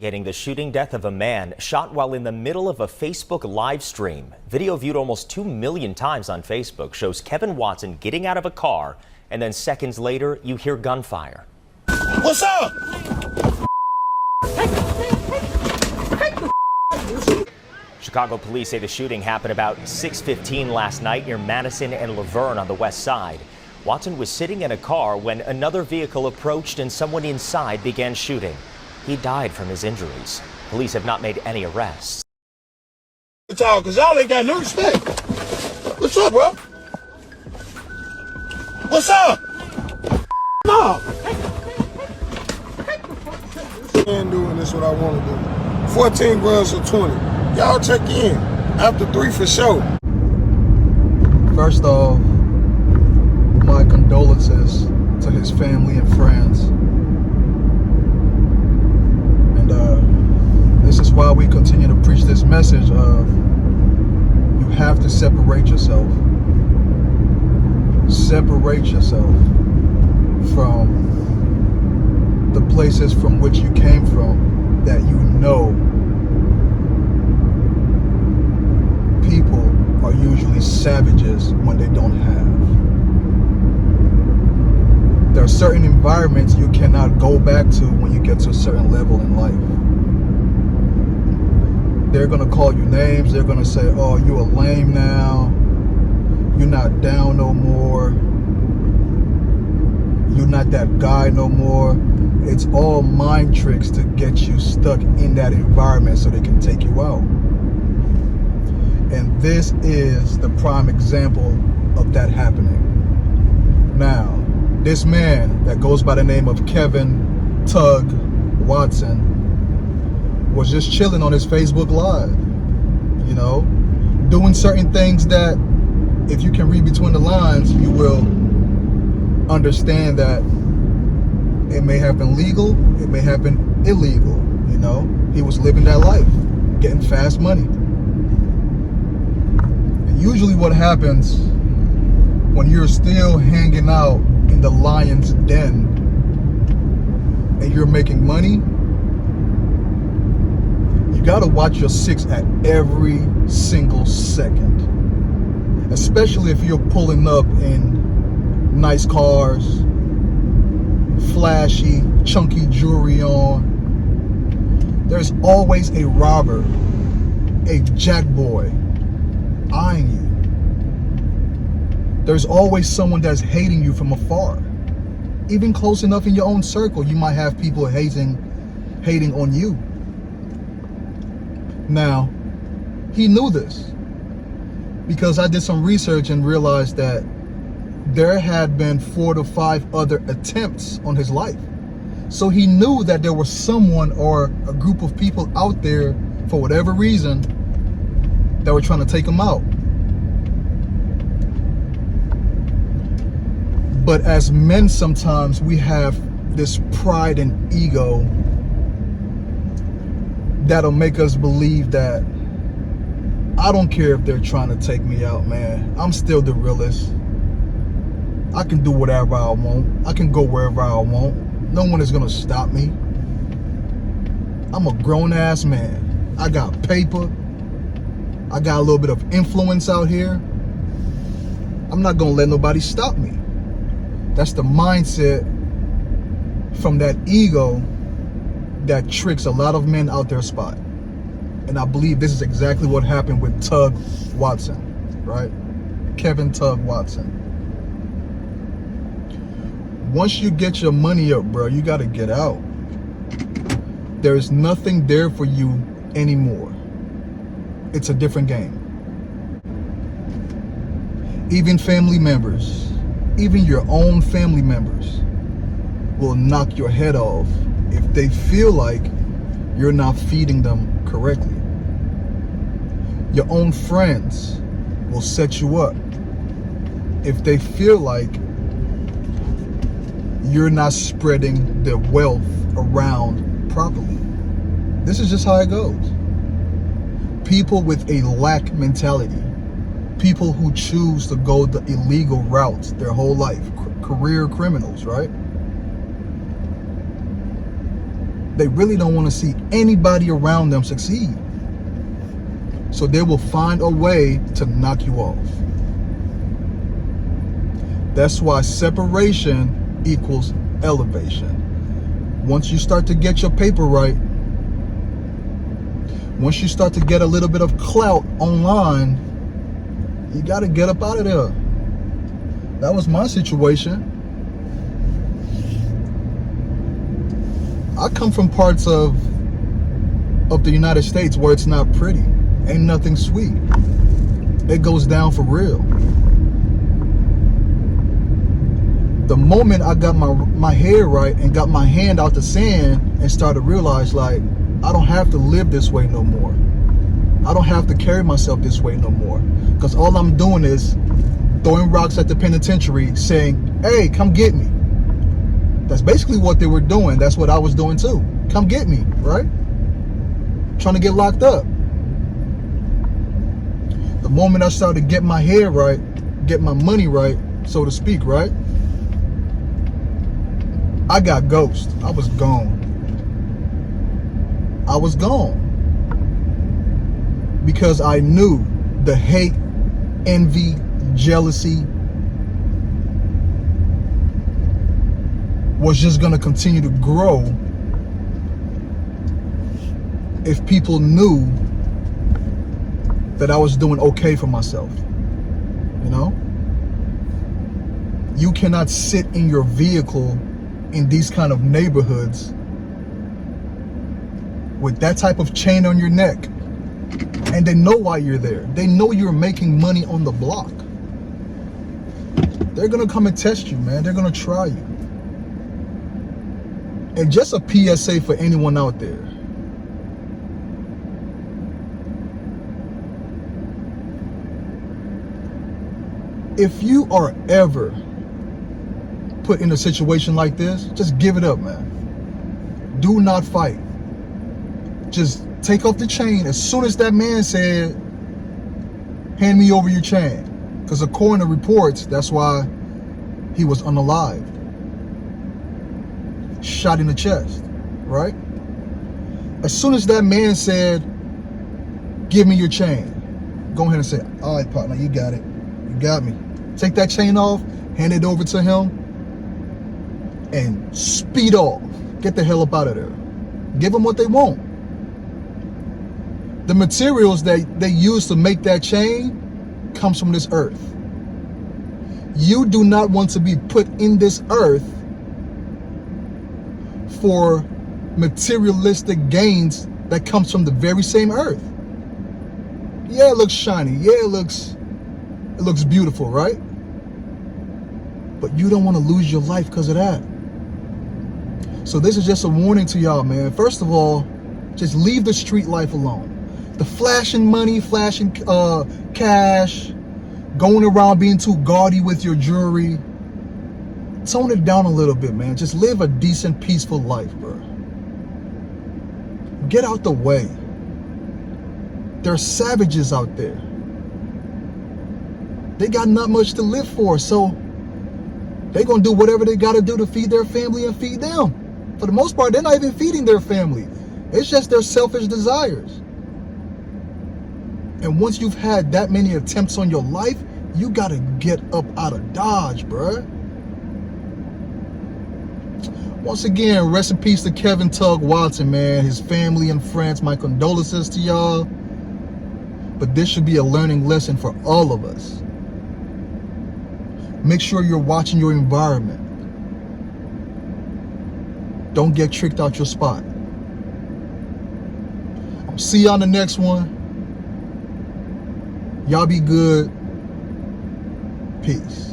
Getting the shooting death of a man shot while in the middle of a Facebook live stream. Video viewed almost 2 million times on Facebook shows Kevin Watson getting out of a car, and then seconds later, you hear gunfire. What's up? Chicago police say the shooting happened about 6:15 last night near Madison and Laverne on the west side. Watson was sitting in a car when another vehicle approached and someone inside began shooting. He died from his injuries. Police have not made any arrests. Cause y'all ain't got no respect. What's up, bro? What's up? No. And doing this what I want to do. 14 grams or 20. Y'all check in. After 3 for sure. First off, my condolences to his family and friends. This is why we continue to preach this message of you have to separate yourself. Separate yourself from the places from which you came from that you know people are usually savages when they don't have. There are certain environments you cannot go back to when you get to a certain level in life. They're gonna call you names. They're gonna say, oh, you a lame now. You're not down no more. You're not that guy no more. It's all mind tricks to get you stuck in that environment so they can take you out. And this is the prime example of that happening. Now, this man that goes by the name of Kevin Tug Watson was just chilling on his Facebook Live, you know, doing certain things that if you can read between the lines, you will understand that it may have been legal, it may have been illegal, you know. He was living that life, getting fast money. And usually what happens when you're still hanging out in the lion's den and you're making money, you gotta watch your six at every single second. Especially if you're pulling up in nice cars, flashy, chunky jewelry on. There's always a robber, a jack boy eyeing you. There's always someone that's hating you from afar. Even close enough in your own circle, you might have people hating on you. Now, he knew this because I did some research and realized that there had been 4 to 5 other attempts on his life. So he knew that there was someone or a group of people out there for whatever reason that were trying to take him out. But as men, sometimes we have this pride and ego that'll make us believe that I don't care if they're trying to take me out, man. I'm still the realest. I can do whatever I want. I can go wherever I want. No one is gonna stop me. I'm a grown-ass man. I got paper. I got a little bit of influence out here. I'm not gonna let nobody stop me. That's the mindset from that ego that tricks a lot of men out their spot. And I believe this is exactly what happened with Tug Watson, right? Kevin Tug Watson. Once you get your money up, bro, you gotta get out. There's nothing there for you anymore. It's a different game. Even family members, even your own family members will knock your head off if they feel like you're not feeding them correctly. Your own friends will set you up if they feel like you're not spreading the wealth around properly. This is just how it goes. People with a lack mentality, people who choose to go the illegal routes their whole life, career criminals, right? They really don't want to see anybody around them succeed. So they will find a way to knock you off. That's why separation equals elevation. Once you start to get your paper right, once you start to get a little bit of clout online, you got to get up out of there. That was my situation. I come from parts of the United States where it's not pretty. Ain't nothing sweet. It goes down for real. The moment I got my hair right and got my hand out the sand and started to realize, like, I don't have to live this way no more. I don't have to carry myself this way no more. Because all I'm doing is throwing rocks at the penitentiary saying, hey, come get me. That's basically what they were doing. That's what I was doing too. Come get me, right? Trying to get locked up. The moment I started to get my hair right, get my money right, so to speak, right? I got ghosted. I was gone. I was gone. Because I knew the hate, envy, jealousy was just going to continue to grow if people knew that I was doing okay for myself. You know? You cannot sit in your vehicle in these kind of neighborhoods with that type of chain on your neck, and they know why you're there. They know you're making money on the block. They're gonna come and test you, man. They're gonna try you. And just a PSA for anyone out there. If you are ever put in a situation like this, just give it up, man. Do not fight. Just take off the chain as soon as that man said, hand me over your chain. Because according to reports, that's why he was unalived. Shot in the chest, right? As soon as that man said, give me your chain, go ahead and say, all right, partner, you got it. You got me. Take that chain off, hand it over to him, and speed off. Get the hell up out of there. Give them what they want. The materials that they use to make that chain comes from this earth. You do not want to be put in this earth for materialistic gains that comes from the very same earth. Yeah, it looks shiny. Yeah, it looks beautiful, right? But you don't want to lose your life because of that. So this is just a warning to y'all, man. First of all, just leave the street life alone. The flashing money, flashing cash, going around being too gaudy with your jewelry. Tone it down a little bit, man. Just live a decent, peaceful life, bro. Get out the way. There are savages out there. They got not much to live for, so they're going to do whatever they got to do to feed their family and feed them. For the most part, they're not even feeding their family. It's just their selfish desires. And once you've had that many attempts on your life, you got to get up out of Dodge, bruh. Once again, rest in peace to Kevin Tug Watson, man. His family and friends, my condolences to y'all. But this should be a learning lesson for all of us. Make sure you're watching your environment. Don't get tricked out your spot. I'll see you on the next one. Y'all be good. Peace.